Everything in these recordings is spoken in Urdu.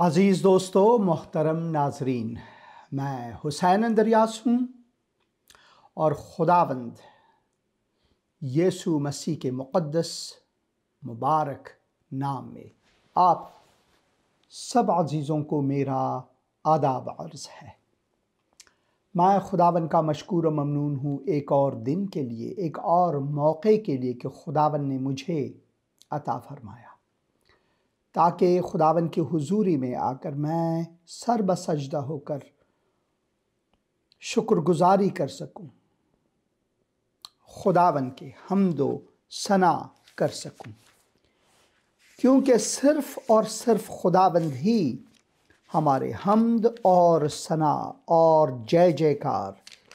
عزیز دوستو، محترم ناظرین، میں حسین اندریاس ہوں اور خداوند یسوع مسیح کے مقدس مبارک نام میں آپ سب عزیزوں کو میرا آداب عرض ہے۔ میں خداوند کا مشکور و ممنون ہوں ایک اور دن کے لیے، ایک اور موقع کے لیے کہ خداوند نے مجھے عطا فرمایا تاکہ خداوند کی حضوری میں آ کر میں سر بسجدہ ہو کر شکر گزاری کر سکوں، خداوند کے حمد و ثنا کر سکوں، کیونکہ صرف اور صرف خداوند ہی ہمارے حمد اور ثنا اور جے جے کار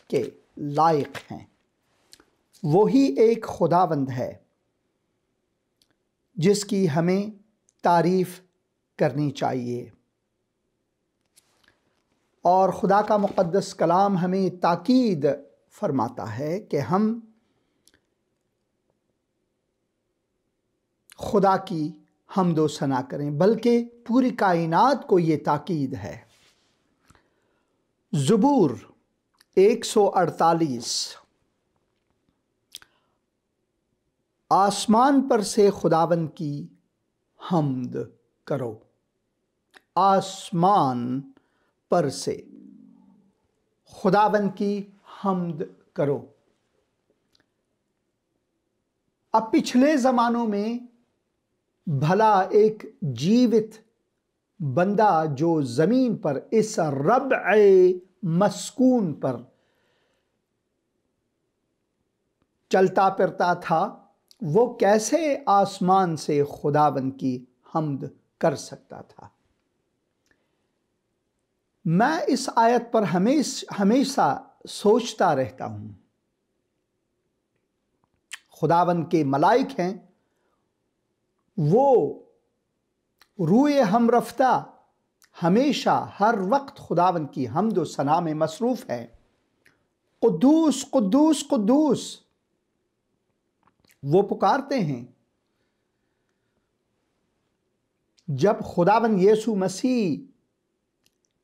کے لائق ہیں۔ وہی ایک خداوند ہے جس کی ہمیں تعریف کرنی چاہیے، اور خدا کا مقدس کلام ہمیں تاکید فرماتا ہے کہ ہم خدا کی حمد و ثنا کریں، بلکہ پوری کائنات کو یہ تاکید ہے۔ زبور 148، آسمان پر سے خداوند کی حمد کرو، آسمان پر سے خداوند کی حمد کرو۔ اب پچھلے زمانوں میں بھلا ایک جیوت بندہ جو زمین پر اس ربع مسکون پر چلتا پھرتا تھا، وہ کیسے آسمان سے خداوند کی حمد کر سکتا تھا؟ میں اس آیت پر ہمیشہ سوچتا رہتا ہوں۔ خداوند کے ملائک ہیں، وہ روئے ہم رفتہ ہمیشہ ہر وقت خداوند کی حمد و ثنا میں مصروف ہے۔ قدوس قدوس قدوس وہ پکارتے ہیں۔ جب خداوند یسوع مسیح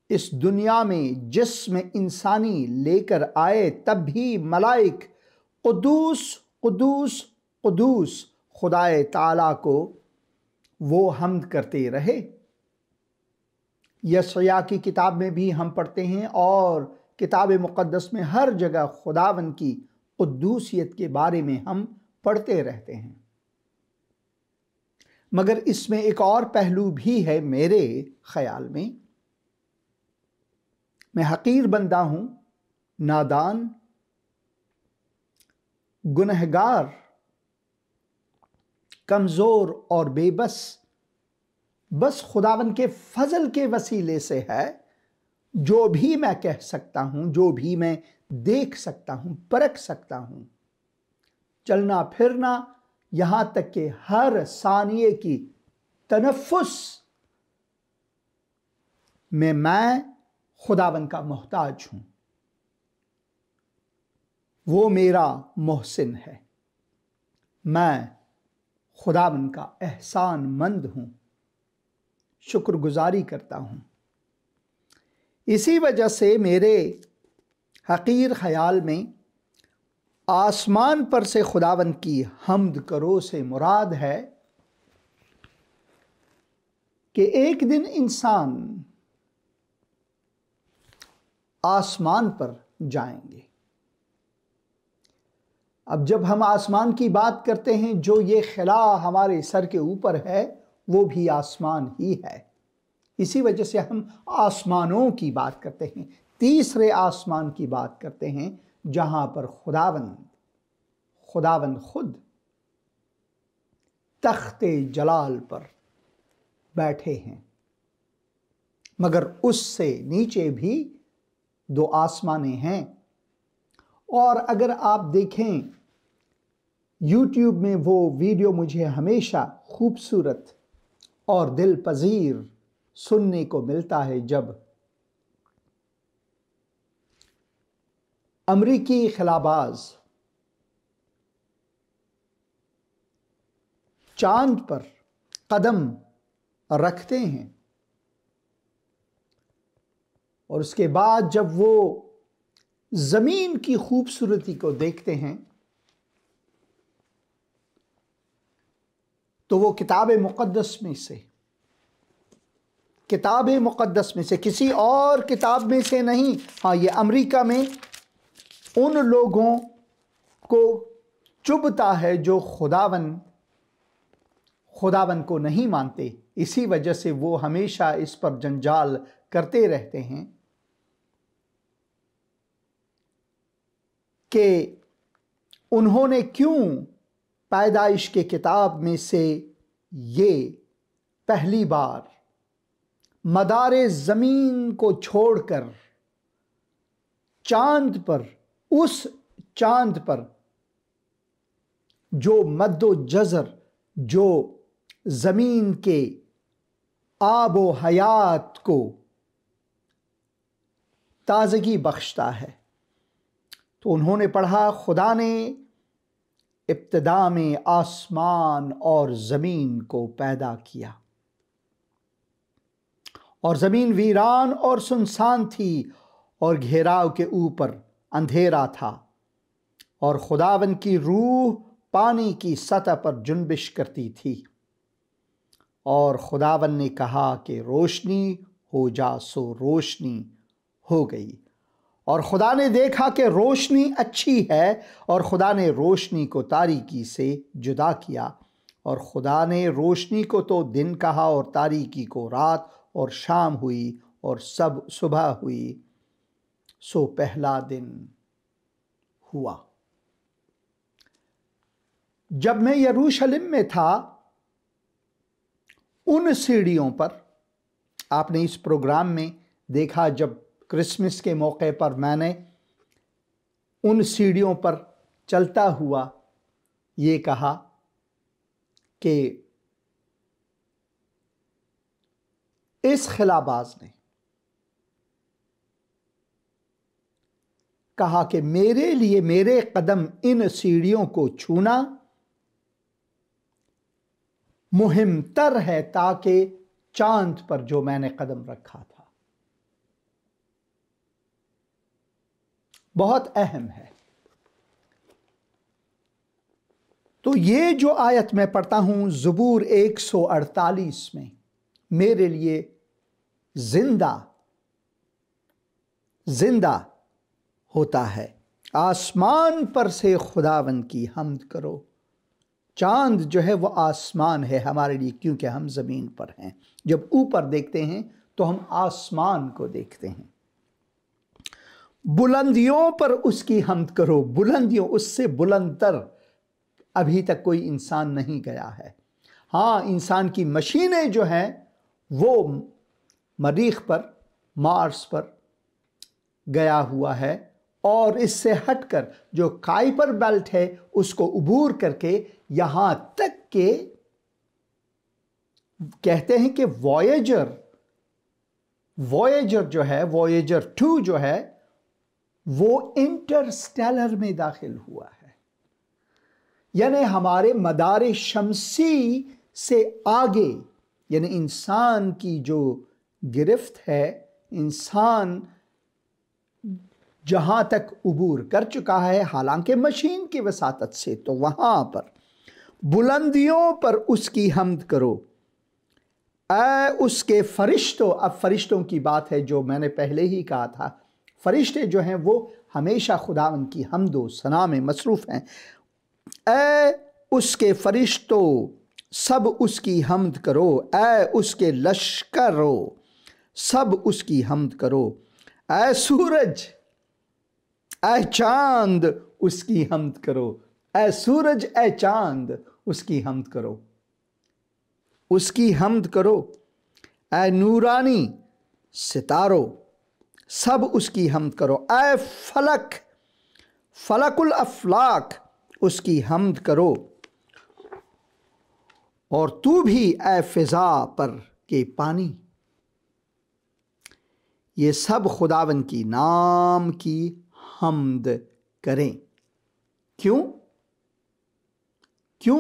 اس دنیا میں جسم انسانی لے کر آئے، تب بھی ملائک قدوس قدوس قدوس خدائے تعالیٰ کو وہ حمد کرتے رہے۔ یسعیاء کی کتاب میں بھی ہم پڑھتے ہیں، اور کتاب مقدس میں ہر جگہ خداوند کی قدوسیت کے بارے میں ہم پڑھتے رہتے ہیں۔ مگر اس میں ایک اور پہلو بھی ہے میرے خیال میں۔ میں حقیر بندہ ہوں، نادان، گنہگار، کمزور اور بے بس خداوند کے فضل کے وسیلے سے ہے جو بھی میں کہہ سکتا ہوں، جو بھی میں دیکھ سکتا ہوں، پرکھ سکتا ہوں۔ چلنا پھرنا، یہاں تک کہ ہر ثانیے کی تنفس میں خداوند کا محتاج ہوں۔ وہ میرا محسن ہے، میں خداوند کا احسان مند ہوں، شکر گزاری کرتا ہوں۔ اسی وجہ سے میرے حقیر خیال میں آسمان پر سے خداوند کی حمد کرو سے مراد ہے کہ ایک دن انسان آسمان پر جائیں گے۔ اب جب ہم آسمان کی بات کرتے ہیں، جو یہ خلا ہمارے سر کے اوپر ہے وہ بھی آسمان ہی ہے۔ اسی وجہ سے ہم آسمانوں کی بات کرتے ہیں، تیسرے آسمان کی بات کرتے ہیں، جہاں پر خداوند خود تخت جلال پر بیٹھے ہیں۔ مگر اس سے نیچے بھی 2 آسمانیں ہیں، اور اگر آپ دیکھیں یوٹیوب میں وہ ویڈیو مجھے ہمیشہ خوبصورت اور دل پذیر سننے کو ملتا ہے، جب امریکی خلاباز چاند پر قدم رکھتے ہیں اور اس کے بعد جب وہ زمین کی خوبصورتی کو دیکھتے ہیں تو وہ کتاب مقدس میں سے کسی اور کتاب میں سے نہیں، ہاں یہ امریکہ میں ان لوگوں کو چبھتا ہے جو خداوند کو نہیں مانتے، اسی وجہ سے وہ ہمیشہ اس پر جنجال کرتے رہتے ہیں کہ انہوں نے کیوں پیدائش کے کتاب میں سے یہ پہلی بار مدار زمین کو چھوڑ کر اس چاند پر جو مد و جزر، جو زمین کے آب و حیات کو تازگی بخشتا ہے، تو انہوں نے پڑھا خدا نے ابتدا میں آسمان اور زمین کو پیدا کیا، اور زمین ویران اور سنسان تھی اور گھیراؤ کے اوپر اندھیرا تھا، اور خداوند کی روح پانی کی سطح پر جنبش کرتی تھی، اور خداوند نے کہا کہ روشنی ہو جا، سو روشنی ہو گئی، اور خدا نے دیکھا کہ روشنی اچھی ہے، اور خدا نے روشنی کو تاریکی سے جدا کیا، اور خدا نے روشنی کو تو دن کہا اور تاریکی کو رات، اور شام ہوئی اور صبح ہوئی، سو پہلا دن ہوا۔ جب میں یروشلم میں تھا، ان سیڑھیوں پر، آپ نے اس پروگرام میں دیکھا جب کرسمس کے موقع پر میں نے ان سیڑھیوں پر چلتا ہوا یہ کہا کہ اس خلاباز نے کہا کہ میرے لیے میرے قدم ان سیڑھیوں کو چھونا مہم تر ہے تاکہ چاند پر جو میں نے قدم رکھا تھا۔ بہت اہم ہے۔ تو یہ جو آیت میں پڑھتا ہوں زبور 148 میں، میرے لیے زندہ ہوتا ہے، آسمان پر سے خداوند کی حمد کرو۔ چاند جو ہے وہ آسمان ہے ہمارے لیے، کیونکہ ہم زمین پر ہیں۔ جب اوپر دیکھتے ہیں تو ہم آسمان کو دیکھتے ہیں۔ بلندیوں پر اس کی حمد کرو، بلندیوں، اس سے بلند تر ابھی تک کوئی انسان نہیں گیا ہے۔ ہاں، انسان کی مشینیں جو ہیں وہ مریخ پر، مارس پر گیا ہوا ہے، اور اس سے ہٹ کر جو کائپر بیلٹ ہے اس کو عبور کر کے یہاں تک کہ کہتے ہیں کہ وویجر جو ہے، وویجر 2 جو ہے وہ انٹرسٹیلر میں داخل ہوا ہے، یعنی ہمارے مدار شمسی سے آگے، یعنی انسان کی جو گرفت ہے، انسان جہاں تک عبور کر چکا ہے، حالانکہ مشین کی وساطت سے، تو وہاں پر بلندیوں پر اس کی حمد کرو، اے اس کے فرشتوں۔ اب فرشتوں کی بات ہے جو میں نے پہلے ہی کہا تھا، فرشتے جو ہیں وہ ہمیشہ خداوند کی حمد و ثنا میں مصروف ہیں۔ اے اس کے فرشتوں، سب اس کی حمد کرو، اے اس کے لشکرو، سب اس کی حمد کرو، اے سورج، اے چاند، اس کی حمد کرو، اے سورج، اے چاند، اس کی حمد کرو، اس کی حمد کرو، اے نورانی ستاروں، سب اس کی حمد کرو، اے فلک الافلاک، اس کی حمد کرو، اور تو بھی اے فضا پر کے پانی، یہ سب خداوند کی نام کی حمد کریں۔ کیوں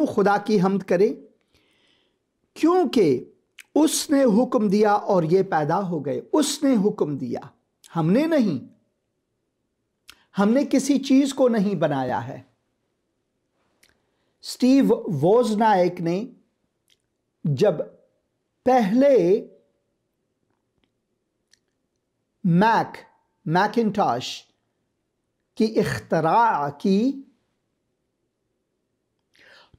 خدا کی حمد کریں؟ کیونکہ اس نے حکم دیا اور یہ پیدا ہو گئے، اس نے حکم دیا۔ ہم نے نہیں، ہم نے کسی چیز کو نہیں بنایا ہے۔ اسٹیو ووزنائک نے جب پہلے میکنٹاش کی اختراع کی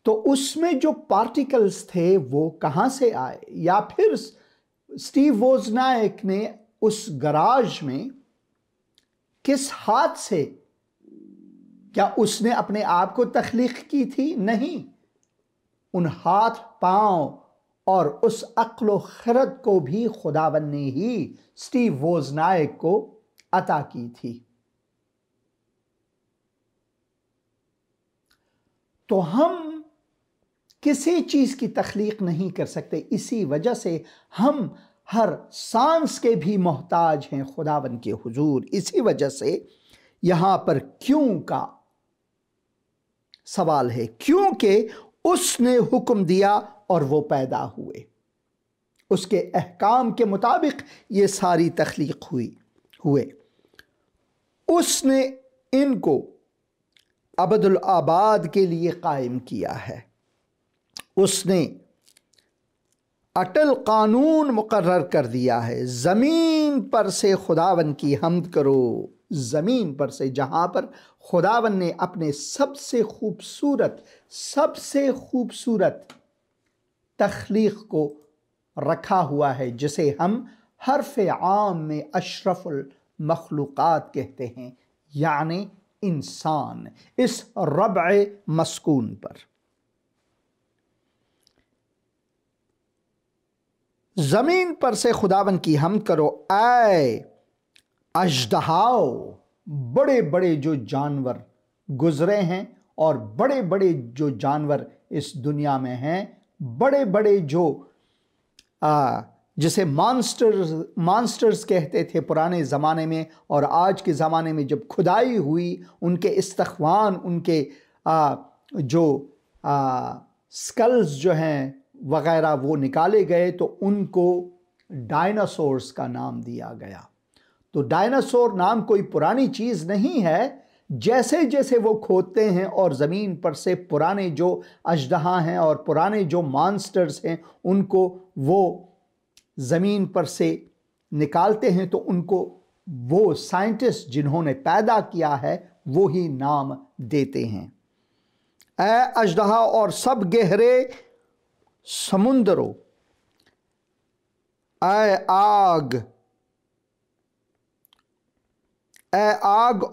تو اس میں جو پارٹیکلز تھے وہ کہاں سے آئے؟ یا پھر اسٹیو ووزنائک نے اس گراج میں کس ہاتھ سے، کیا اس نے اپنے آپ کو تخلیق کی تھی؟ نہیں، ان ہاتھ پاؤں اور اس عقل و خرد کو بھی خداوند نے ہی اسٹیو ووزنائک کو عطا کی تھی۔ تو ہم کسی چیز کی تخلیق نہیں کر سکتے، اسی وجہ سے ہم ہر سانس کے بھی محتاج ہیں خداوند کے حضور۔ اسی وجہ سے یہاں پر کیوں کا سوال ہے، کیونکہ اس نے حکم دیا اور وہ پیدا ہوئے، اس کے احکام کے مطابق یہ ساری تخلیق ہوئے۔ اس نے ان کو ابد الآباد کے لیے قائم کیا ہے۔ اس نے اٹل قانون مقرر کر دیا ہے۔ زمین پر سے خداوند کی حمد کرو، زمین پر سے جہاں پر خداوند نے اپنے سب سے خوبصورت تخلیق کو رکھا ہوا ہے، جسے ہم حرف عام میں اشرف المخلوقات کہتے ہیں، یعنی انسان، اس ربع مسکون پر۔ زمین پر سے خداوند کی حمد کرو اے اژدہاؤ، بڑے بڑے جو جانور گزرے ہیں اور بڑے بڑے جو جانور اس دنیا میں ہیں، بڑے بڑے جو جسے مانسٹرز کہتے تھے پرانے زمانے میں، اور آج کے زمانے میں جب کھدائی ہوئی ان کے استخوان، ان کے جو سکلز جو ہیں وغیرہ وہ نکالے گئے تو ان کو ڈائناسورز کا نام دیا گیا۔ تو ڈائناسور نام کوئی پرانی چیز نہیں ہے، جیسے جیسے وہ کھودتے ہیں اور زمین پر سے پرانے جو اژدہا ہیں اور پرانے جو مانسٹرز ہیں ان کو وہ زمین پر سے نکالتے ہیں تو ان کو وہ سائنٹسٹ جنہوں نے پیدا کیا ہے وہی نام دیتے ہیں۔ اے اژدہا اور سب گہرے سمندروں، اے آگ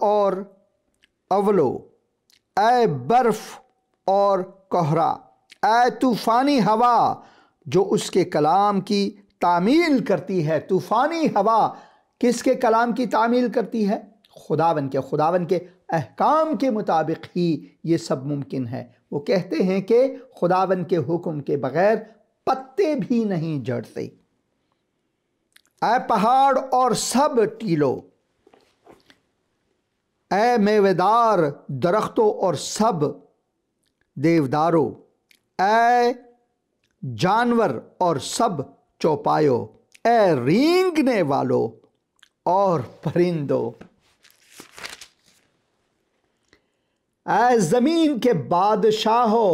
اور اولو، اے برف اور کوہرا، اے طوفانی ہوا جو اس کے کلام کی تعمیل کرتی ہے۔ طوفانی ہوا کس کے کلام کی تعمیل کرتی ہے؟ خداوند کے احکام کے مطابق ہی یہ سب ممکن ہے۔ وہ کہتے ہیں کہ خداوند کے حکم کے بغیر پتے بھی نہیں جھڑتے۔ اے پہاڑ اور سب ٹیلوں، اے میویدار درختوں اور سب دیوداروں، اے جانور اور سب چوپایوں، اے رینگنے والوں اور پرندوں، اے زمین کے بادشاہوں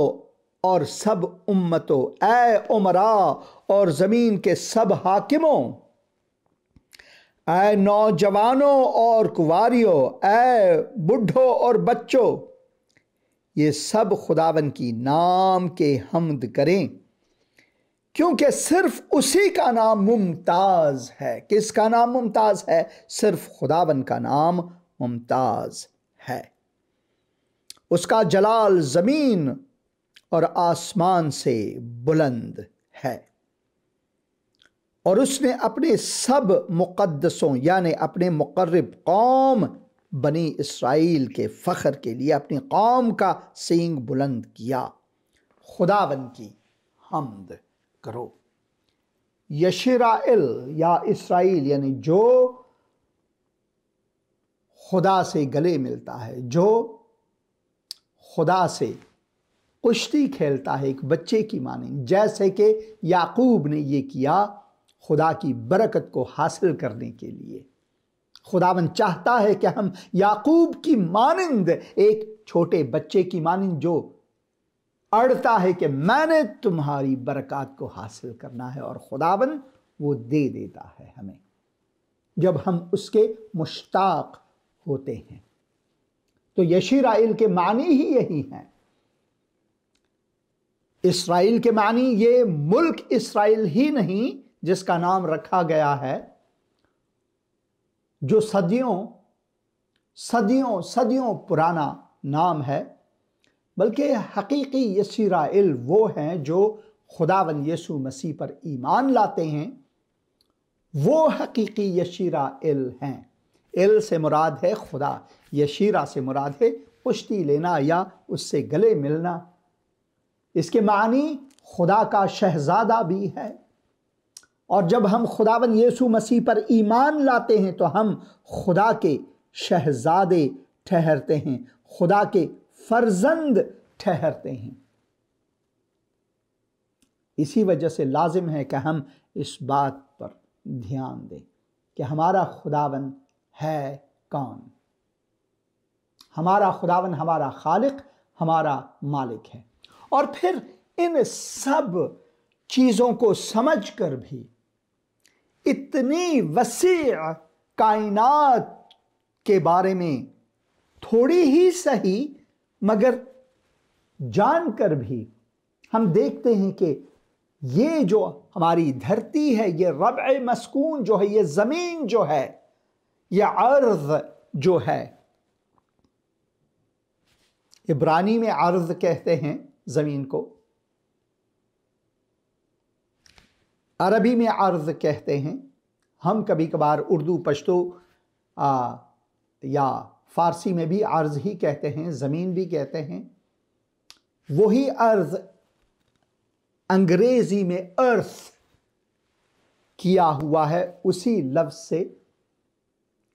اور سب امتوں، اے امراء اور زمین کے سب حاکموں، اے نوجوانوں اور کنواریوں، اے بڈھوں اور بچوں، یہ سب خداوند کی نام کے حمد کریں، کیونکہ صرف اسی کا نام ممتاز ہے۔ کس کا نام ممتاز ہے؟ صرف خداوند کا نام ممتاز ہے۔ اس کا جلال زمین اور آسمان سے بلند ہے، اور اس نے اپنے سب مقدسوں یعنی اپنے مقرب قوم بنی اسرائیل کے فخر کے لیے اپنی قوم کا سینگ بلند کیا۔ خداوند کی حمد کرو۔ یشرائیل یا اسرائیل یعنی جو خدا سے گلے ملتا ہے، جو خدا سے کشتی کھیلتا ہے ایک بچے کی مانند، جیسے کہ یعقوب نے یہ کیا خدا کی برکت کو حاصل کرنے کے لیے۔ خداوند چاہتا ہے کہ ہم یعقوب کی مانند، ایک چھوٹے بچے کی مانند جو اڑتا ہے کہ میں نے تمہاری برکات کو حاصل کرنا ہے، اور خداوند وہ دے دیتا ہے ہمیں جب ہم اس کے مشتاق ہوتے ہیں۔ تو یشیرائیل کے معنی ہی یہی ہیں۔ اسرائیل کے معنی یہ ملک اسرائیل ہی نہیں جس کا نام رکھا گیا ہے، جو صدیوں پرانا نام ہے، بلکہ حقیقی یشیرائیل وہ ہیں جو خداوند یسوع مسیح پر ایمان لاتے ہیں، وہ حقیقی یشیرائیل ہیں۔ ایل سے مراد ہے خدا، یشیرا سے مراد ہے پشتی لینا یا اس سے گلے ملنا۔ اس کے معنی خدا کا شہزادہ بھی ہے، اور جب ہم خداوند یسوع مسیح پر ایمان لاتے ہیں تو ہم خدا کے شہزادے ٹھہرتے ہیں، خدا کے فرزند ٹھہرتے ہیں۔ اسی وجہ سے لازم ہے کہ ہم اس بات پر دھیان دیں کہ ہمارا خداوند ہے کون۔ ہمارا خداوند ہمارا خالق، ہمارا مالک ہے۔ اور پھر ان سب چیزوں کو سمجھ کر بھی اتنی وسیع کائنات کے بارے میں تھوڑی ہی صحیح مگر جان کر بھی ہم دیکھتے ہیں کہ یہ جو ہماری دھرتی ہے، یہ ربع مسکون جو ہے، یہ زمین جو ہے، یہ ارض جو ہے، عبرانی میں ارض کہتے ہیں زمین کو، عربی میں ارض کہتے ہیں، ہم کبھی کبھار اردو پشتو یا فارسی میں بھی ارض ہی کہتے ہیں، زمین بھی کہتے ہیں۔ وہی ارض انگریزی میں ارتھ کیا ہوا ہے اسی لفظ سے۔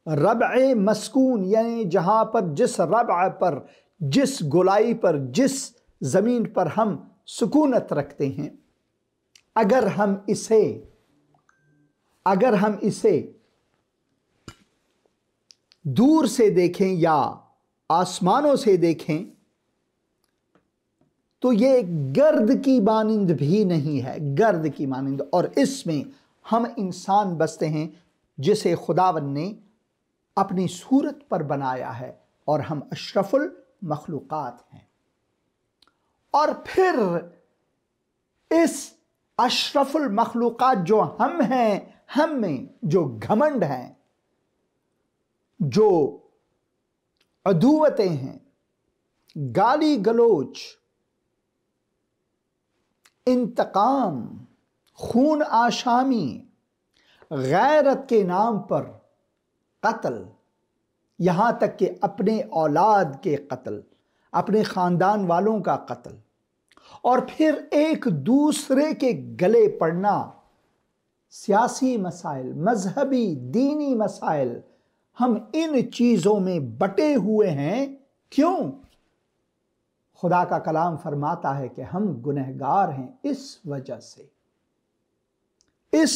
ربع مسکون یعنی جہاں پر، جس ربع پر، جس گولائی پر، جس زمین پر ہم سکونت رکھتے ہیں، اگر ہم اسے دور سے دیکھیں یا آسمانوں سے دیکھیں تو یہ گرد کی مانند بھی نہیں ہے، گرد کی مانند، اور اس میں ہم انسان بستے ہیں جسے خداوند نے اپنی صورت پر بنایا ہے، اور ہم اشرف المخلوقات ہیں۔ اور پھر اس اشرف المخلوقات جو ہم ہیں، ہم میں جو گھمنڈ ہیں، جو عدوتیں ہیں، گالی گلوچ، انتقام، خون آشامی، غیرت کے نام پر قتل، یہاں تک کہ اپنے اولاد کے قتل، اپنے خاندان والوں کا قتل، اور پھر ایک دوسرے کے گلے پڑنا، سیاسی مسائل، مذہبی دینی مسائل، ہم ان چیزوں میں بٹے ہوئے ہیں۔ کیوں؟ خدا کا کلام فرماتا ہے کہ ہم گنہگار ہیں اس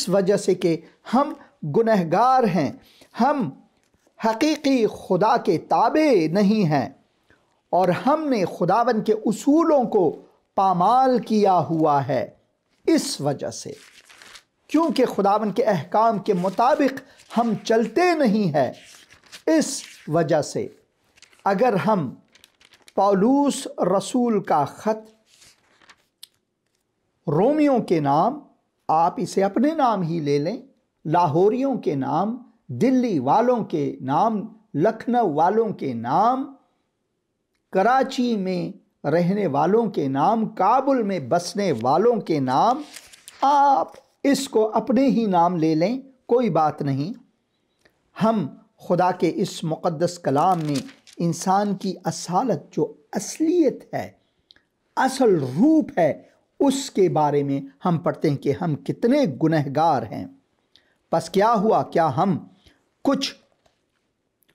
وجہ سے کہ ہم گنہگار ہیں، ہم حقیقی خدا کے تابع نہیں ہیں، اور ہم نے خداوند کے اصولوں کو پامال کیا ہوا ہے اس وجہ سے، کیونکہ خداوند کے احکام کے مطابق ہم چلتے نہیں ہیں۔ اس وجہ سے اگر ہم پولس رسول کا خط رومیوں کے نام، آپ اسے اپنے نام ہی لے لیں، لاہوریوں کے نام، دلی والوں کے نام، لکھنؤ والوں کے نام، کراچی میں رہنے والوں کے نام، کابل میں بسنے والوں کے نام، آپ اس کو اپنے ہی نام لے لیں، کوئی بات نہیں۔ ہم خدا کے اس مقدس کلام میں انسان کی اصالت، جو اصلیت ہے، اصل روپ ہے، اس کے بارے میں ہم پڑھتے ہیں کہ ہم کتنے گنہگار ہیں۔ پس کیا ہوا؟ کیا ہم کچھ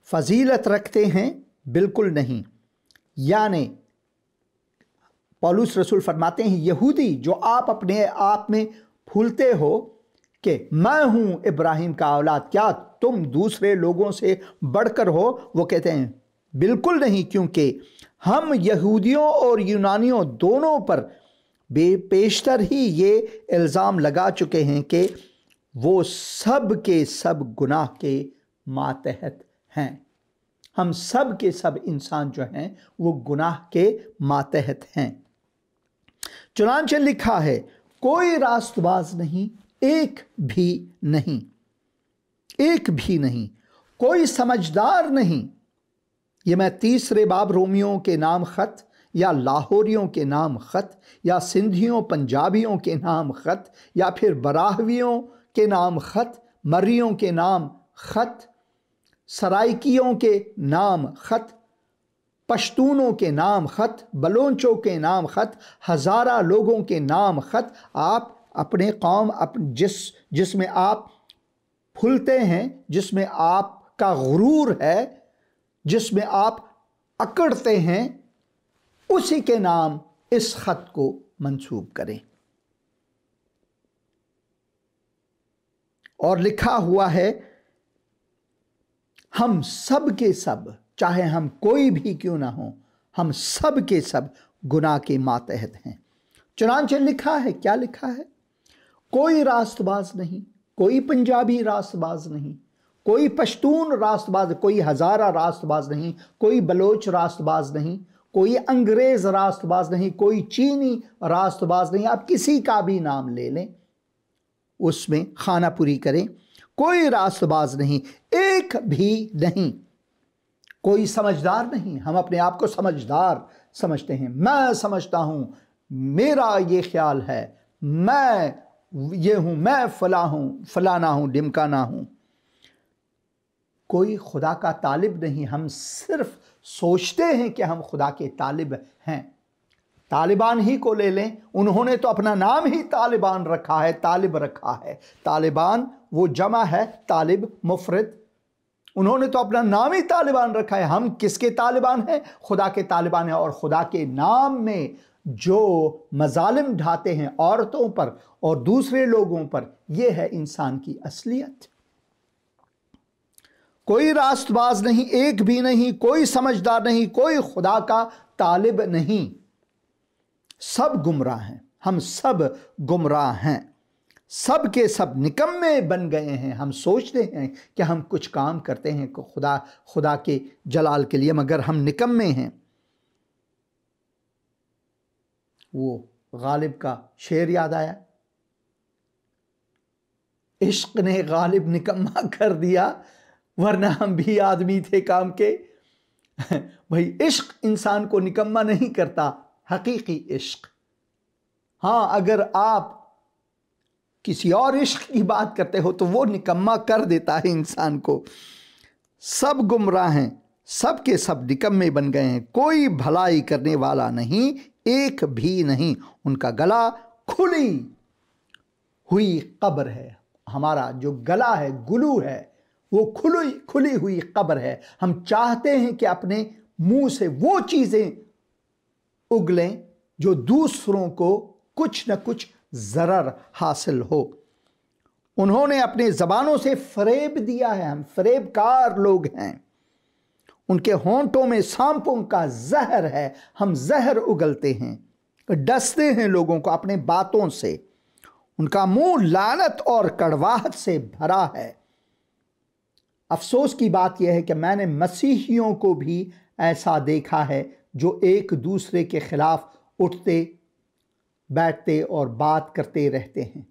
فضیلت رکھتے ہیں؟ بالکل نہیں۔ یعنی پولس رسول فرماتے ہیں، یہودی جو آپ اپنے آپ میں پھولتے ہو کہ میں ہوں ابراہیم کا اولاد، کیا تم دوسرے لوگوں سے بڑھ کر ہو؟ وہ کہتے ہیں بالکل نہیں، کیونکہ ہم یہودیوں اور یونانیوں دونوں پر بے پیشتر ہی یہ الزام لگا چکے ہیں کہ وہ سب کے سب گناہ کے ماتحت ہیں۔ ہم سب کے سب انسان جو ہیں وہ گناہ کے ماتحت ہیں۔ چنانچہ لکھا ہے کوئی راست باز نہیں، ایک بھی نہیں، ایک بھی نہیں، کوئی سمجھدار نہیں۔ یہ میں تیسرے باب رومیوں کے نام خط یا لاہوریوں کے نام خط یا سندھیوں پنجابیوں کے نام خط یا پھر براہویوں کے نام خط، مریوں کے نام خط، سرائکیوں کے نام خط، پشتونوں کے نام خط، بلوچوں کے نام خط، ہزارہ لوگوں کے نام خط، آپ اپنے قوم جس میں آپ پھولتے ہیں، جس میں آپ کا غرور ہے، جس میں آپ اکڑتے ہیں، اسی کے نام اس خط کو منسوب کریں۔ اور لکھا ہوا ہے ہم سب کے سب، چاہے ہم کوئی بھی کیوں نہ ہوں، ہم سب کے سب گناہ کے ماتحت ہیں۔ چنانچہ لکھا ہے، کیا لکھا ہے؟ کوئی راست باز نہیں، کوئی پنجابی راست باز نہیں، کوئی پشتون راست باز، کوئی ہزارہ راست باز نہیں، کوئی بلوچ راست باز نہیں، کوئی انگریز راست باز نہیں، کوئی چینی راست باز نہیں۔ آپ کسی کا بھی نام لے لیں، اس میں خانہ پوری کریں، کوئی راست باز نہیں، ایک بھی نہیں، کوئی سمجھدار نہیں۔ ہم اپنے آپ کو سمجھدار سمجھتے ہیں، میں سمجھتا ہوں، میرا یہ خیال ہے، میں یہ ہوں، میں فلاں ہوں، فلانا ہوں، ڈمکانا ہوں۔ کوئی خدا کا طالب نہیں، ہم صرف سوچتے ہیں کہ ہم خدا کے طالب ہیں۔ طالبان ہی کو لے لیں، انہوں نے تو اپنا نام ہی طالبان رکھا ہے، طالب رکھا ہے۔ طالبان وہ جمع ہے، طالب مفرد، انہوں نے تو اپنا نام ہی طالبان رکھا ہے۔ ہم کس کے طالبان ہیں؟ خدا کے طالبان ہیں۔ اور خدا کے نام میں جو مظالم ڈھاتے ہیں عورتوں پر اور دوسرے لوگوں پر، یہ ہے انسان کی اصلیت۔ کوئی راست باز نہیں، ایک بھی نہیں، کوئی سمجھدار نہیں، کوئی خدا کا طالب نہیں، سب گمراہ ہیں، ہم سب گمراہ ہیں، سب کے سب نکمے بن گئے ہیں۔ ہم سوچتے ہیں کہ ہم کچھ کام کرتے ہیں خدا کے جلال کے لیے، مگر ہم نکمے ہیں۔ وہ غالب کا شعر یاد آیا، عشق نے غالب نکما کر دیا، ورنہ ہم بھی آدمی تھے کام کے۔ بھئی عشق انسان کو نکما نہیں کرتا، حقیقی عشق۔ ہاں، اگر آپ کسی اور عشق کی بات کرتے ہو تو وہ نکما کر دیتا ہے انسان کو۔ سب گمراہ ہیں، سب کے سب نکمے بن گئے ہیں، کوئی بھلائی کرنے والا نہیں، ایک بھی نہیں۔ ان کا گلا کھلی ہوئی قبر ہے۔ ہمارا جو گلا ہے، گلو ہے، وہ کھلی ہوئی قبر ہے۔ ہم چاہتے ہیں کہ اپنے منہ سے وہ چیزیں اگلیں جو دوسروں کو کچھ نہ کچھ ضرر حاصل ہو۔ انہوں نے اپنے زبانوں سے فریب دیا ہے، ہم فریب کار لوگ ہیں۔ ان کے ہونٹوں میں سانپوں کا زہر ہے، ہم زہر اگلتے ہیں، ڈستے ہیں لوگوں کو اپنے باتوں سے۔ ان کا منہ لعنت اور کڑواہٹ سے بھرا ہے۔ افسوس کی بات یہ ہے کہ میں نے مسیحیوں کو بھی ایسا دیکھا ہے جو ایک دوسرے کے خلاف اٹھتے بیٹھتے اور بات کرتے رہتے ہیں۔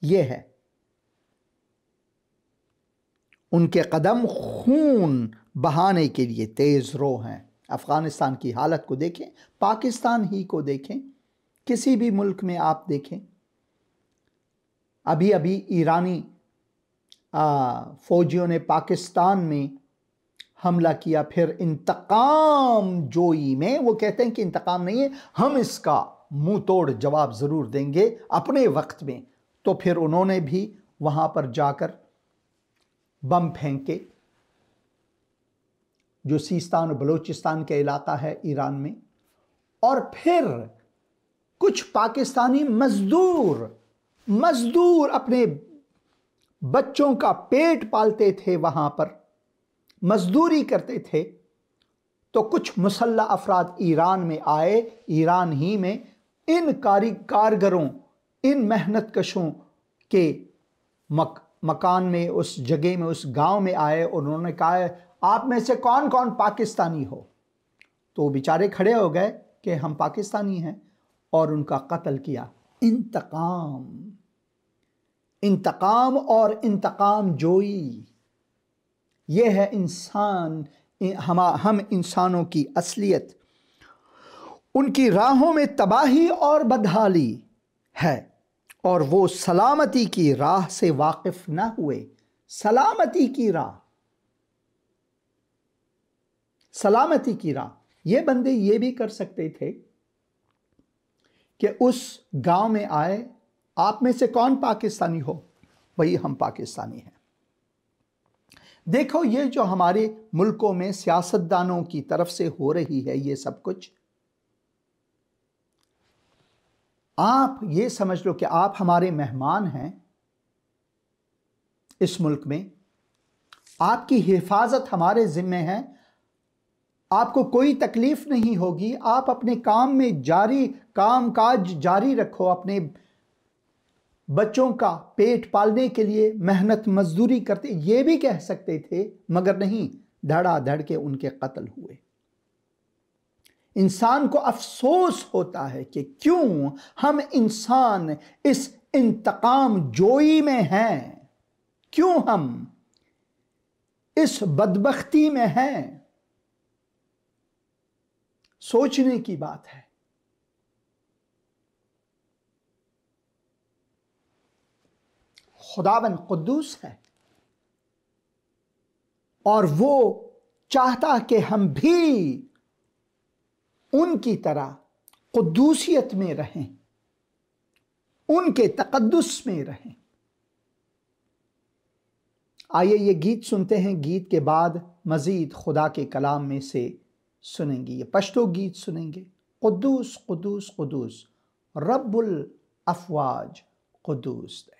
یہ ہے، ان کے قدم خون بہانے کے لیے تیز رو ہیں۔ افغانستان کی حالت کو دیکھیں، پاکستان ہی کو دیکھیں، کسی بھی ملک میں آپ دیکھیں۔ ابھی ایرانی فوجیوں نے پاکستان میں حملہ کیا، پھر انتقام جوئی میں وہ کہتے ہیں کہ انتقام نہیں ہے، ہم اس کا منہ توڑ جواب ضرور دیں گے اپنے وقت میں۔ تو پھر انہوں نے بھی وہاں پر جا کر بم پھینکے، جو سیستان و بلوچستان کے علاقہ ہے ایران میں۔ اور پھر کچھ پاکستانی مزدور اپنے بچوں کا پیٹ پالتے تھے، وہاں پر مزدوری کرتے تھے، تو کچھ مسلح افراد ایران میں آئے، ایران ہی میں ان کارگروں، ان محنت کشوں کے مکان میں، اس جگہ میں، اس گاؤں میں آئے، اور انہوں نے کہا آپ میں سے کون کون پاکستانی ہو؟ تو وہ بیچارے کھڑے ہو گئے کہ ہم پاکستانی ہیں، اور ان کا قتل کیا۔ انتقام اور انتقام جوئی، یہ ہے انسان، ہم انسانوں کی اصلیت۔ ان کی راہوں میں تباہی اور بدحالی ہے، اور وہ سلامتی کی راہ سے واقف نہ ہوئے۔ سلامتی کی راہ، سلامتی کی راہ، یہ بندے یہ بھی کر سکتے تھے کہ اس گاؤں میں آئے، آپ میں سے کون پاکستانی ہو؟ وہی ہم پاکستانی ہیں۔ دیکھو یہ جو ہمارے ملکوں میں سیاستدانوں کی طرف سے ہو رہی ہے یہ سب کچھ، آپ یہ سمجھ لو کہ آپ ہمارے مہمان ہیں اس ملک میں، آپ کی حفاظت ہمارے ذمہ ہے، آپ کو کوئی تکلیف نہیں ہوگی، آپ اپنے کام میں کام کاج جاری رکھو، اپنے بچوں کا پیٹ پالنے کے لیے محنت مزدوری کرتے، یہ بھی کہہ سکتے تھے، مگر نہیں، دھڑا دھڑ کے ان کے قتل ہوئے۔ انسان کو افسوس ہوتا ہے کہ کیوں ہم انسان اس انتقام جوئی میں ہیں، کیوں ہم اس بدبختی میں ہیں۔ سوچنے کی بات ہے۔ خداوند قدوس ہے، اور وہ چاہتا کہ ہم بھی ان کی طرح قدوسیت میں رہیں، ان کے تقدس میں رہیں۔ آئیے یہ گیت سنتے ہیں، گیت کے بعد مزید خدا کے کلام میں سے سنیں گے، یہ پشتو گیت سنیں گے۔ قدوس قدوس قدوس رب الافواج قدوس ہے۔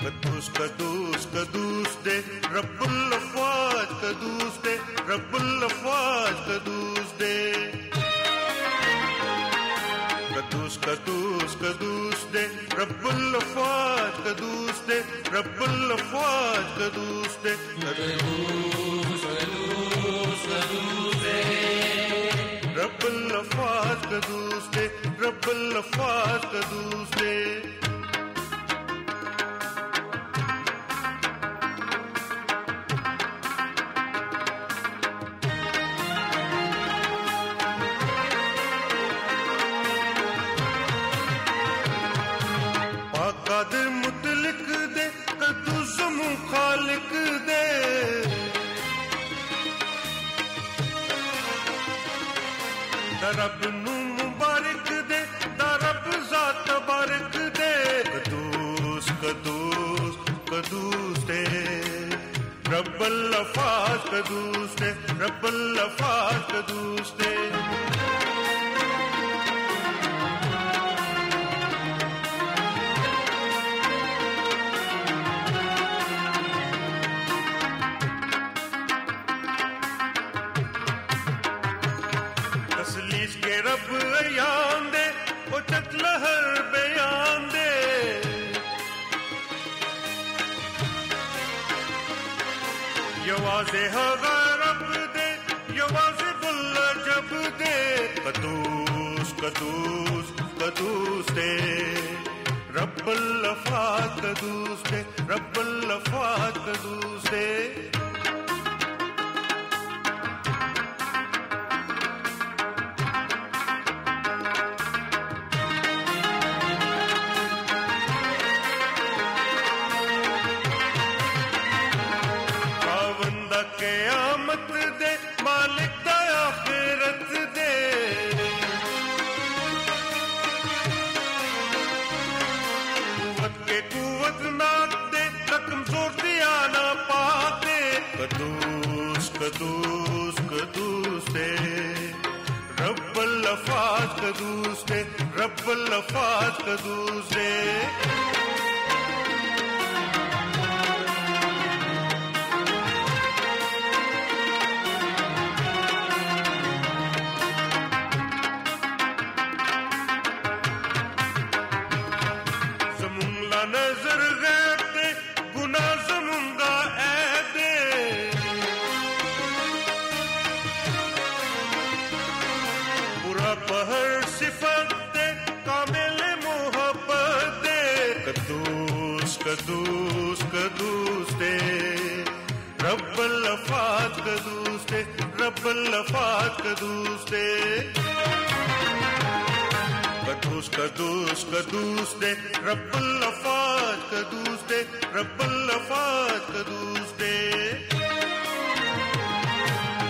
قدوس قدوس قدوس دے رب الافواج، قدوس دے رب الافواج، قدوس دے قدوس قدوس قدوس دے رب الافواج، قدوس دے رب الافواج، قدوس دے قدوس قدوس قدوس دے رب الافواج، قدوس دے رب الافواج، قدوس دے قادر مطلق دے، قدوس خالق دے، دا رب نو مبارک دے، دا رب ذات بارک دے، قدوس قدوس قدوس دے رب الافواج، قدوس دے رب الافواج، قدوس دے تسلیس کے رب ایان دے، اچت لہر بیان دے، یواز رب دے، یواز العجب دے، قدوس قدوس قدوس دے رب الافواج، قدوس دے رب الافواج، قدوس دے قیامت دے، مالک دا آخرت دے، قدوس دے رب الافات قدوس دے زمونگا نظر غیب دے گناہ زمونگا اے دے پورا پہر صفت دے کامل محبت دے قدوس قدوس قدوس دے رب الافات قدوس دے رب الافات قدوس دے قدوس قدوس قدوس دے رب الافات قدوس دے رب الافات قدوس دے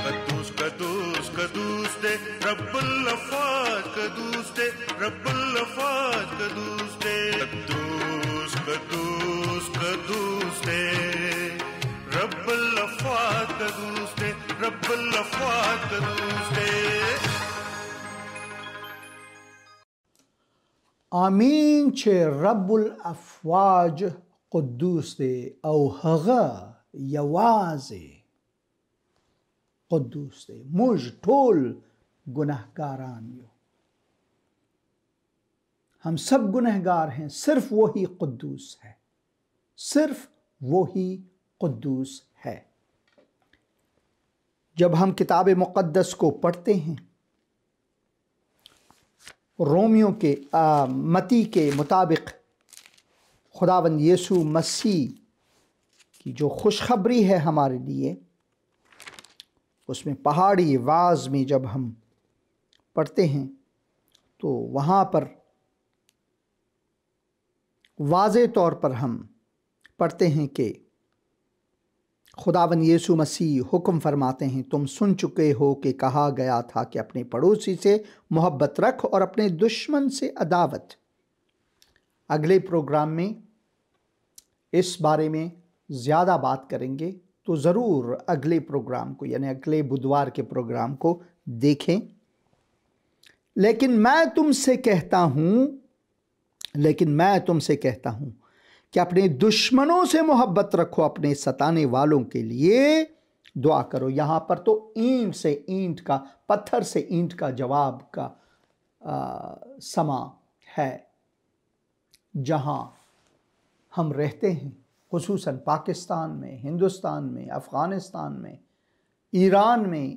قدوس قدوس قدوس دے رب الافات قدوس دے رب الافات قدوس دے قدوس قدوس قدوس دے رب الافات قدوس دے رب الافات قدوس دے آمین چې رب الافواج قدوس دی او هغه یوازې قدوس دی. موږ ټول گناہگاران یو، ہم سب گنہگار ہیں، صرف وہی قدوس ہے، صرف وہی قدوس ہے. جب ہم کتاب مقدس کو پڑھتے ہیں، رومیوں کے متی کے مطابق خداوند یسوع مسیح کی جو خوشخبری ہے ہمارے لیے، اس میں پہاڑی واز میں جب ہم پڑھتے ہیں تو وہاں پر واضح طور پر ہم پڑھتے ہیں کہ خداوند یسوع مسیح حکم فرماتے ہیں، تم سن چکے ہو کہ کہا گیا تھا کہ اپنے پڑوسی سے محبت رکھ اور اپنے دشمن سے عداوت. اگلے پروگرام میں اس بارے میں زیادہ بات کریں گے، تو ضرور اگلے پروگرام کو یعنی اگلے بدوار کے پروگرام کو دیکھیں. لیکن میں تم سے کہتا ہوں کہ اپنے دشمنوں سے محبت رکھو، اپنے ستانے والوں کے لیے دعا کرو. یہاں پر تو اینٹ سے اینٹ کا، پتھر سے اینٹ کا جواب کا سما ہے. جہاں ہم رہتے ہیں، خصوصاً پاکستان میں، ہندوستان میں، افغانستان میں، ایران میں،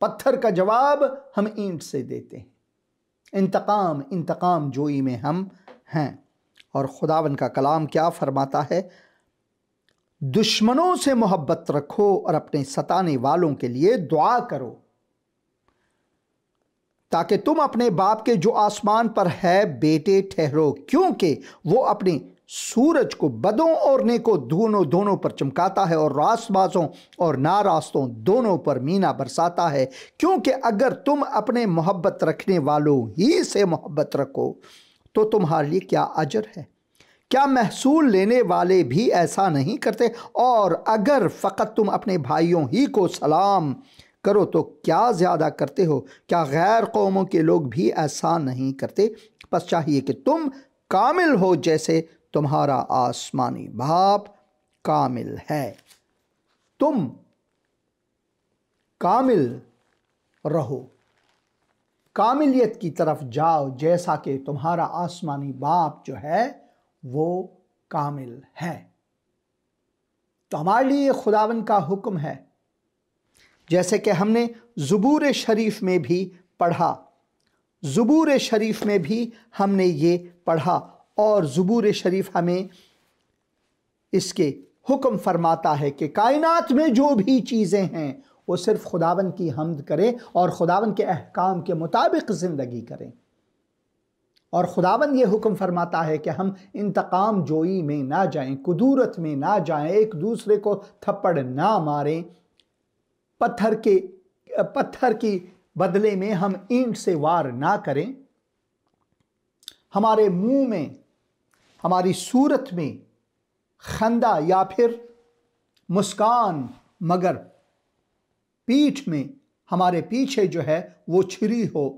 پتھر کا جواب ہم اینٹ سے دیتے ہیں. انتقام جوئی میں ہم ہیں. اور خداوند کا کلام کیا فرماتا ہے؟ دشمنوں سے محبت رکھو اور اپنے ستانے والوں کے لیے دعا کرو، تاکہ تم اپنے باپ کے جو آسمان پر ہے بیٹے ٹھہرو، کیونکہ وہ اپنے سورج کو بدوں اور نیکوں دونوں پر چمکاتا ہے، اور راست بازوں اور ناراستوں دونوں پر مینا برساتا ہے. کیونکہ اگر تم اپنے محبت رکھنے والوں ہی سے محبت رکھو تو تمہارے لیے کیا اجر ہے؟ کیا محصول لینے والے بھی ایسا نہیں کرتے؟ اور اگر فقط تم اپنے بھائیوں ہی کو سلام کرو تو کیا زیادہ کرتے ہو؟ کیا غیر قوموں کے لوگ بھی ایسا نہیں کرتے؟ پس چاہیے کہ تم کامل ہو جیسے تمہارا آسمانی باپ کامل ہے. تم کامل رہو، کاملیت کی طرف جاؤ، جیسا کہ تمہارا آسمانی باپ جو ہے وہ کامل ہے. تو ہمارے لیے خداوند کا حکم ہے، جیسے کہ ہم نے زبور شریف میں بھی پڑھا، زبور شریف میں بھی ہم نے یہ پڑھا، اور زبور شریف ہمیں اس کے حکم فرماتا ہے کہ کائنات میں جو بھی چیزیں ہیں وہ صرف خداوند کی حمد کریں اور خداوند کے احکام کے مطابق زندگی کریں. اور خداوند یہ حکم فرماتا ہے کہ ہم انتقام جوئی میں نہ جائیں، کدورت میں نہ جائیں، ایک دوسرے کو تھپڑ نہ ماریں، پتھر کی بدلے میں ہم اینٹ سے وار نہ کریں، ہمارے منہ میں، ہماری صورت میں خندہ یا پھر مسکان، مگر پیٹھ میں، ہمارے پیچھے جو ہے وہ چھری ہو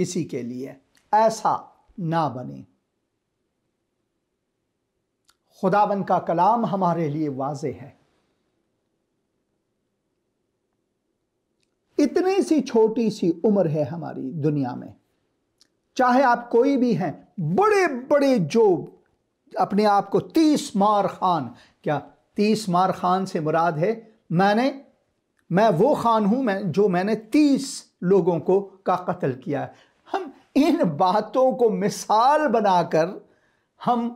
کسی کے لیے، ایسا نہ بنے۔ خداوند کا کلام ہمارے لیے واضح ہے۔ اتنی سی چھوٹی سی عمر ہے ہماری دنیا میں، چاہے آپ کوئی بھی ہیں، بڑے بڑے جو اپنے آپ کو 30 مار خان، کیا 30 مار خان سے مراد ہے میں وہ خان ہوں جو میں نے 30 لوگوں کا قتل کیا ہے؟ ہم ان باتوں کو مثال بنا کر ہم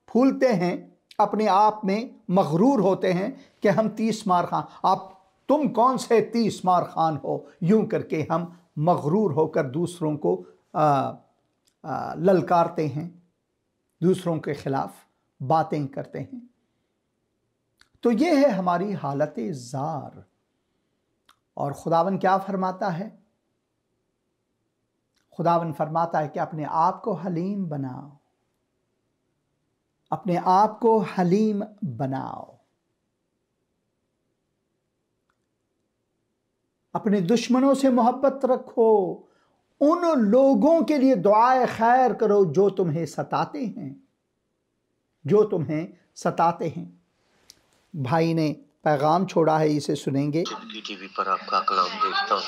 پھولتے ہیں، اپنے آپ میں مغرور ہوتے ہیں کہ ہم 30 مار خان، تم کون سے 30 مار خان ہو، یوں کر کے ہم مغرور ہو کر دوسروں کو للکارتے ہیں، دوسروں کے خلاف باتیں کرتے ہیں۔ تو یہ ہے ہماری حالت زار۔ اور خداوند کیا فرماتا ہے؟ خداوند فرماتا ہے کہ اپنے آپ کو حلیم بناؤ، اپنے آپ کو حلیم بناؤ، اپنے دشمنوں سے محبت رکھو، ان لوگوں کے لیے دعائے خیر کرو جو تمہیں ستاتے ہیں، جو تمہیں ستاتے ہیں۔ بھائی نے پیغام چھوڑا ہے، اسے سنیں گے۔ زندگی ٹی وی پر آپ کا کلام دیکھتا ہوں،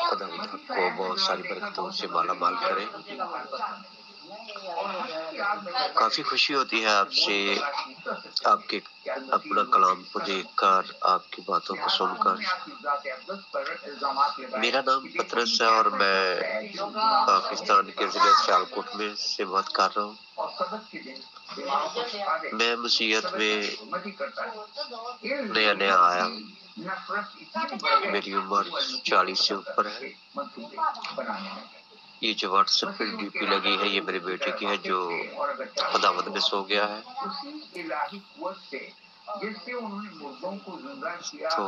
خدا آپ کو بہت ساری برکتوں سے مالا مال کرے۔ کافی خوشی ہوتی ہے آپ سے، آپ کے اپنا کلام کو دیکھ کر، آپ کی باتوں کو سن کر۔ میرا نام پطرس ہے اور میں پاکستان کے ضلع سیالکوٹ میں سے بات کر رہا ہوں۔ میں مسیحیت میں نیا آیا ہوں، میری عمر 40 سے اوپر ہے۔ یہ جو واٹس ایپ پہ ڈی پی لگی ہے یہ میرے بیٹے کی ہے جو خداوند میں سو گیا ہے۔ تو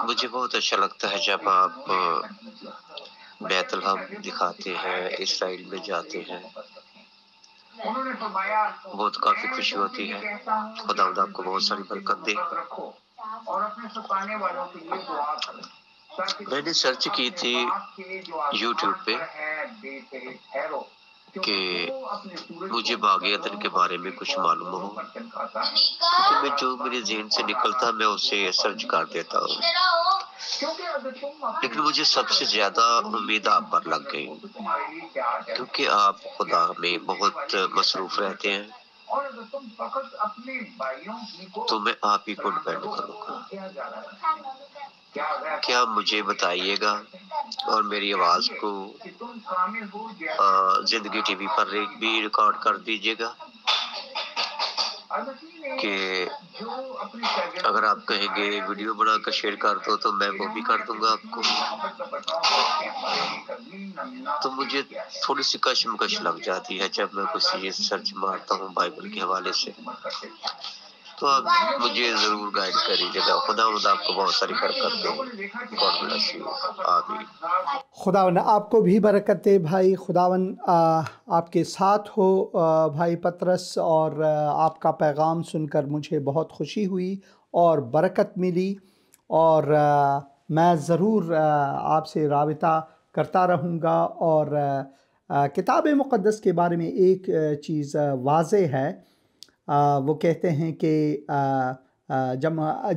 مجھے بہت اچھا لگتا ہے جب آپ بیت الحم دکھاتے ہیں، اسرائیل میں جاتے ہیں، بہت کافی خوشی ہوتی ہے۔ خداوند آپ کو بہت ساری برکت دے۔ میں نے سرچ کی تھی یوٹیوب پہ کہ مجھے باغ عدن کے بارے میں کچھ معلوم ہو، تو میں جو میرے ذہن سے نکلتا میں اسے سرچ کر دیتا ہوں، لیکن مجھے سب سے زیادہ امید آپ پر لگ گئی، کیونکہ آپ خدا میں بہت مصروف رہتے ہیں، تو میں آپ ہی کو ڈپینڈ کروں گا۔ کیا مجھے بتائیے گا اور میری آواز کو زندگی ٹی وی پر بھی ریکارڈ کر دیجیے گا کہ اگر آپ کہیں گے ویڈیو بنا کر شیئر کر دو تو میں وہ بھی کر دوں گا آپ کو۔ تو مجھے تھوڑی سی کشمکش لگ جاتی ہے جب میں کچھ یہ سرچ مارتا ہوں بائبل کے حوالے سے، تو آپ مجھے ضرور گائیڈ کریے گا۔ خداوند آپ کو بہت ساری برکت دے۔ God bless you. آمین۔ خداوند آپ کو بھی برکت دے بھائی، خداوند آپ کے ساتھ ہو بھائی پطرس، اور آپ کا پیغام سن کر مجھے بہت خوشی ہوئی اور برکت ملی، اور میں ضرور آپ سے رابطہ کرتا رہوں گا۔ اور کتاب مقدس کے بارے میں ایک چیز واضح ہے، وہ کہتے ہیں کہ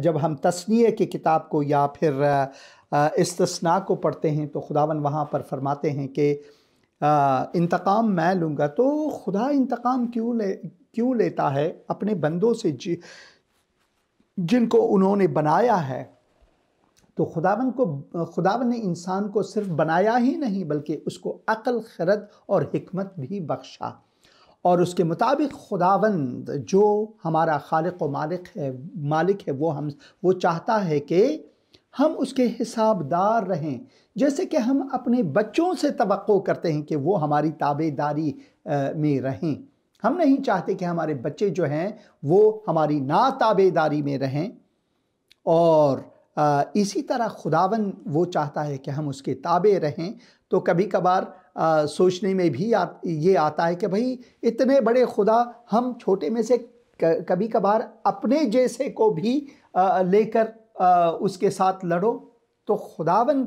جب ہم تثنیہ کی کتاب کو یا پھر استثناء کو پڑھتے ہیں تو خداوند وہاں پر فرماتے ہیں کہ انتقام میں لوں گا۔ تو خدا انتقام کیوں لیتا ہے اپنے بندوں سے جن کو انہوں نے بنایا ہے؟ تو خداوند نے انسان کو صرف بنایا ہی نہیں بلکہ اس کو عقل، خرد اور حکمت بھی بخشا، اور اس کے مطابق خداوند جو ہمارا خالق و مالک ہے وہ چاہتا ہے کہ ہم اس کے حساب دار رہیں، جیسے کہ ہم اپنے بچوں سے توقع کرتے ہیں کہ وہ ہماری تابع داری میں رہیں۔ ہم نہیں چاہتے کہ ہمارے بچے جو ہیں وہ ہماری نا تابع داری میں رہیں، اور اسی طرح خداوند وہ چاہتا ہے کہ ہم اس کے تابع رہیں۔ تو کبھی کبھار سوچنے میں بھی یہ آتا ہے کہ بھئی اتنے بڑے خدا، ہم چھوٹے میں سے کبھی کبھار اپنے جیسے کو بھی لے کر اس کے ساتھ لڑو۔ تو خداوند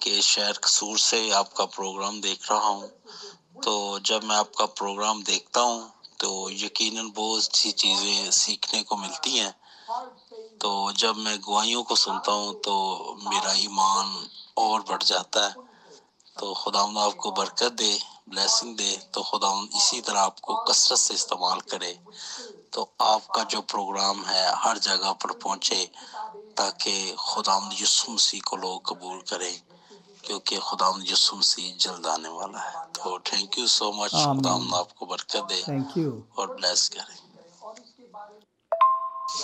کہ شہر قصور سے آپ کا پروگرام دیکھ رہا ہوں. تو جب میں آپ کا پروگرام دیکھتا ہوں تو یقیناً بہت سی چیزیں سیکھنے کو ملتی ہیں. تو جب میں گواہیوں کو سنتا ہوں تو میرا ایمان اور بڑھ جاتا ہے. تو خداوند آپ کو برکت دے، بلیسنگ دے. تو خداوند اسی طرح آپ کو کثرت سے استعمال کرے. تو آپ کا جو پروگرام ہے ہر جگہ پر پہنچے تاکہ خداوند یسوع مسیح کو لوگ قبول کریں، کیونکہ خداوند یسوع مسیح جلد آنے والا ہے. تو تھینک یو سو مچ. خداوند آمین. آپ کو برکت دے تھینک یو. اور بلیس کرے.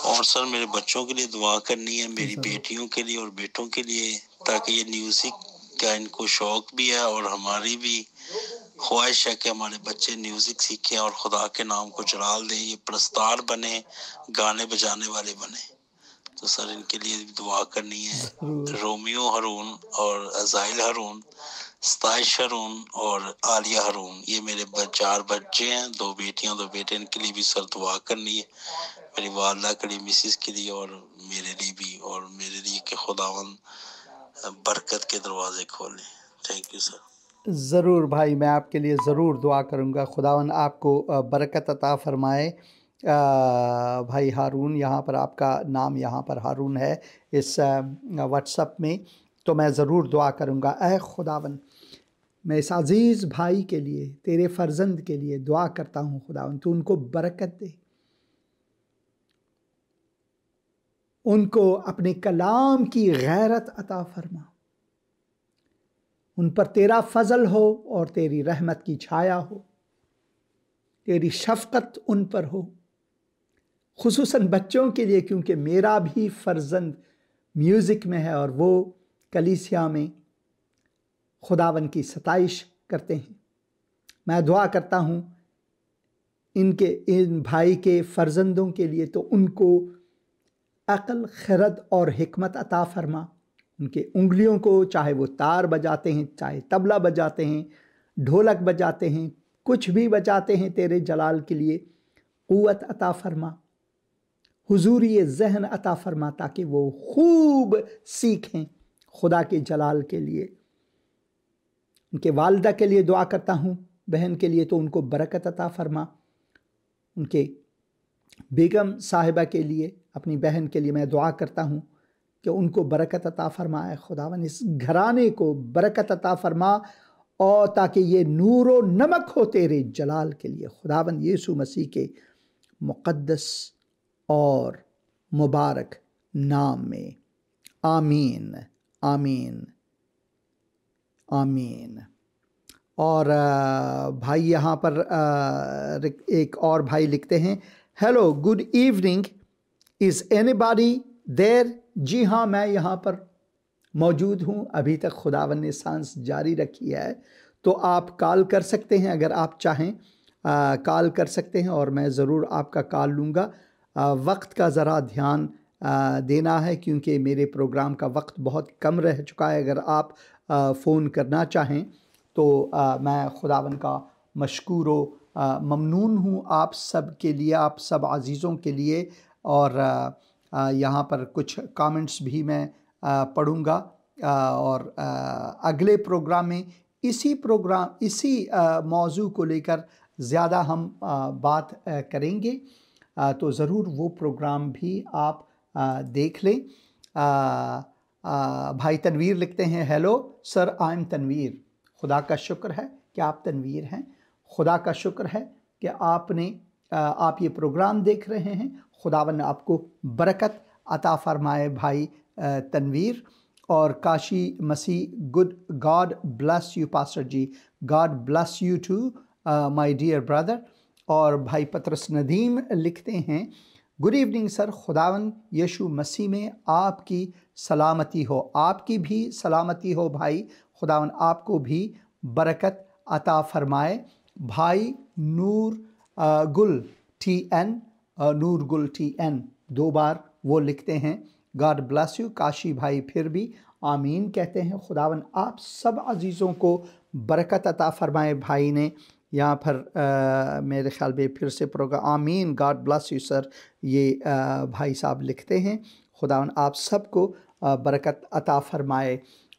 اور سر میرے بچوں کے لیے دعا کرنی ہے، میری ضرور. بیٹیوں کے لیے اور بیٹوں کے لیے، تاکہ یہ میوزک کا ان کو شوق بھی ہے اور ہماری بھی خواہش ہے کہ ہمارے بچے میوزک سیکھیں اور خدا کے نام کو جلال دیں، یہ پرستار بنے، گانے بجانے والے بنے. تو سر ان کے لیے بھی دعا کرنی ہے. ضرور. رومیو ہارون اور عزائل ہارون، ستائش ہارون اور عالیہ ہارون، یہ میرے 4 بچے ہیں، 2 بیٹیاں 2 بیٹے. ان کے لیے بھی سر دعا کرنی ہے، میری والدہ کے لیے، مسز کے لیے اور میرے لیے بھی، اور میرے لیے کہ خداوند برکت کے دروازے کھولے. Thank you sir. ضرور بھائی، میں آپ کے لیے ضرور دعا کروں گا. خداوند آپ کو برکت عطا فرمائے. بھائی ہارون، یہاں پر آپ کا نام یہاں پر ہارون ہے اس واٹس ایپ میں، تو میں ضرور دعا کروں گا. اے خداوند، میں اس عزیز بھائی کے لیے، تیرے فرزند کے لیے دعا کرتا ہوں. خداوند تو ان کو برکت دے، ان کو اپنے کلام کی غیرت عطا فرما، ان پر تیرا فضل ہو اور تیری رحمت کی چھایا ہو، تیری شفقت ان پر ہو، خصوصاً بچوں کے لیے، کیونکہ میرا بھی فرزند میوزک میں ہے اور وہ کلیسیا میں خداوند کی ستائش کرتے ہیں. میں دعا کرتا ہوں ان بھائی کے فرزندوں کے لیے، تو ان کو عقل، خرد اور حکمت عطا فرما. ان کے انگلیوں کو، چاہے وہ تار بجاتے ہیں، چاہے طبلہ بجاتے ہیں، ڈھولک بجاتے ہیں، کچھ بھی بجاتے ہیں، تیرے جلال کے لیے قوت عطا فرما، حضوری ذہن عطا فرما، تاکہ وہ خوب سیکھیں خدا کے جلال کے لیے. ان کے والدہ کے لیے دعا کرتا ہوں، بہن کے لیے تو ان کو برکت عطا فرما. ان کے بیگم صاحبہ کے لیے، اپنی بہن کے لیے میں دعا کرتا ہوں کہ ان کو برکت عطا فرمائے. خداوند اس گھرانے کو برکت عطا فرما، اور تاکہ یہ نور و نمک ہو تیرے جلال کے لیے. خداوند یسوع مسیح کے مقدس اور مبارک نام میں، آمین آمین آمین. اور بھائی یہاں پر ایک اور بھائی لکھتے ہیں، hello good evening, is anybody there? جی ہاں، میں یہاں پر موجود ہوں. ابھی تک خداوند نے سانس جاری رکھی ہے، تو آپ کال کر سکتے ہیں، اگر آپ چاہیں کال کر سکتے ہیں، اور میں ضرور آپ کا کال لوں گا. وقت کا ذرا دھیان دینا ہے، کیونکہ میرے پروگرام کا وقت بہت کم رہ چکا ہے. اگر آپ فون کرنا چاہیں تو میں خداوند کا مشکور و ممنون ہوں آپ سب کے لیے، آپ سب عزیزوں کے لیے. اور یہاں پر کچھ کامنٹس بھی میں پڑھوں گا، اور اگلے پروگرام میں اسی موضوع کو لے کر زیادہ ہم بات کریں گے. تو ضرور وہ پروگرام بھی آپ دیکھ لیں. بھائی تنویر لکھتے ہیں، hello sir, I am Tanveer. خدا کا شکر ہے کہ آپ تنویر ہیں، خدا کا شکر ہے کہ آپ یہ پروگرام دیکھ رہے ہیں. خداوند آپ کو برکت عطا فرمائے بھائی تنویر. اور Kashi Masih, God bless you pastor ji, God bless you too my dear brother. اور بھائی پطرس ندیم لکھتے ہیں، گڈ ایوننگ سر، خداوند یشوع مسیح میں آپ کی سلامتی ہو. آپ کی بھی سلامتی ہو بھائی، خداوند آپ کو بھی برکت عطا فرمائے. بھائی نور گل ٹی این 2 بار وہ لکھتے ہیں، گاڈ بلیس یو. کاشی بھائی پھر بھی آمین کہتے ہیں. خداوند آپ سب عزیزوں کو برکت عطا فرمائے. بھائی نے یہاں پر میرے خیال میں پھر سے پروگرام، آمین، گاڈ بلیس یو سر، یہ بھائی صاحب لکھتے ہیں. خداوند آپ سب کو برکت عطا فرمائے.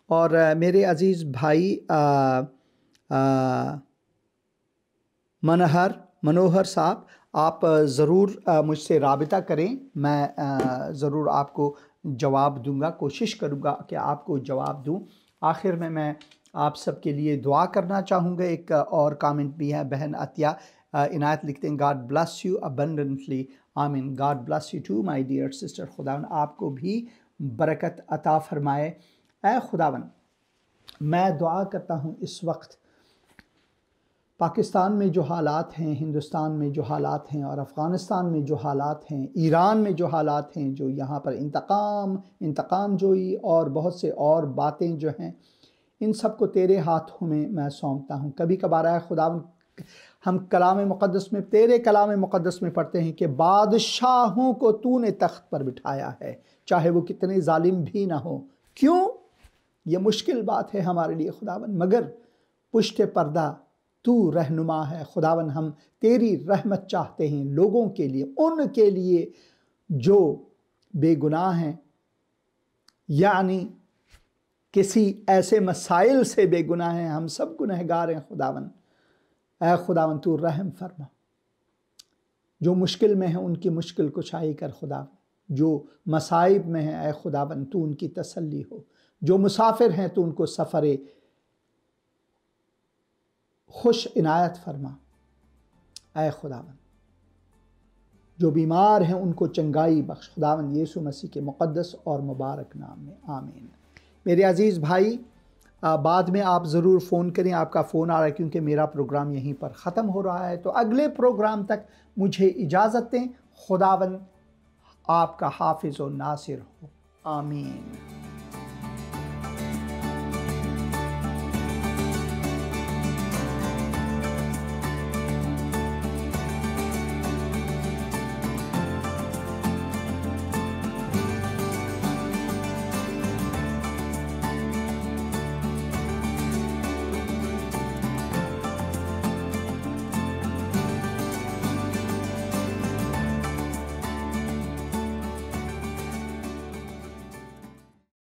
اور میرے عزیز بھائی منوہر صاحب، آپ ضرور مجھ سے رابطہ کریں، میں ضرور آپ کو جواب دوں گا، کوشش کروں گا کہ آپ کو جواب دوں۔ آخر میں آپ سب کے لیے دعا کرنا چاہوں گا۔ ایک اور کامنٹ بھی ہے، بہن عطیہ عنایت لکھتے ہیں God bless you abundantly، آمین۔ God bless you too my dear sister، خداوند آپ کو بھی برکت عطا فرمائے۔ اے خداوند، میں دعا کرتا ہوں اس وقت پاکستان میں جو حالات ہیں، ہندوستان میں جو حالات ہیں، اور افغانستان میں جو حالات ہیں، ایران میں جو حالات ہیں، جو یہاں پر انتقام جوئی اور بہت سے اور باتیں جو ہیں، ان سب کو تیرے ہاتھوں میں سونپتا ہوں۔ کبھی کبھار اے خداوند ہم تیرے کلام مقدس میں پڑھتے ہیں کہ بادشاہوں کو تو نے تخت پر بٹھایا ہے، چاہے وہ کتنے ظالم بھی نہ ہو۔ کیوں؟ یہ مشکل بات ہے ہمارے لیے خداوند، مگر پشت پردہ تو رہنما ہے خداوند۔ ہم تیری رحمت چاہتے ہیں لوگوں کے لیے، ان کے لیے جو بے گناہ ہیں، یعنی کسی ایسے مسائل سے بے گناہ ہیں۔ ہم سب گنہگار ہیں خداوند۔ اے خداوند تو رحم فرما، جو مشکل میں ہیں ان کی مشکل کشائی کر خداوند، جو مصائب میں ہیں اے خداوند تو ان کی تسلی ہو، جو مسافر ہیں تو ان کو سفر خوش عنایت فرما اے خداوند، جو بیمار ہیں ان کو چنگائی بخش خداوند، یسوع مسیح کے مقدس اور مبارک نام میں، آمین۔ میرے عزیز بھائی، بعد میں آپ ضرور فون کریں، آپ کا فون آ رہا ہے کیونکہ میرا پروگرام یہیں پر ختم ہو رہا ہے۔ تو اگلے پروگرام تک مجھے اجازت دیں۔ خداوند آپ کا حافظ و ناصر ہو، آمین۔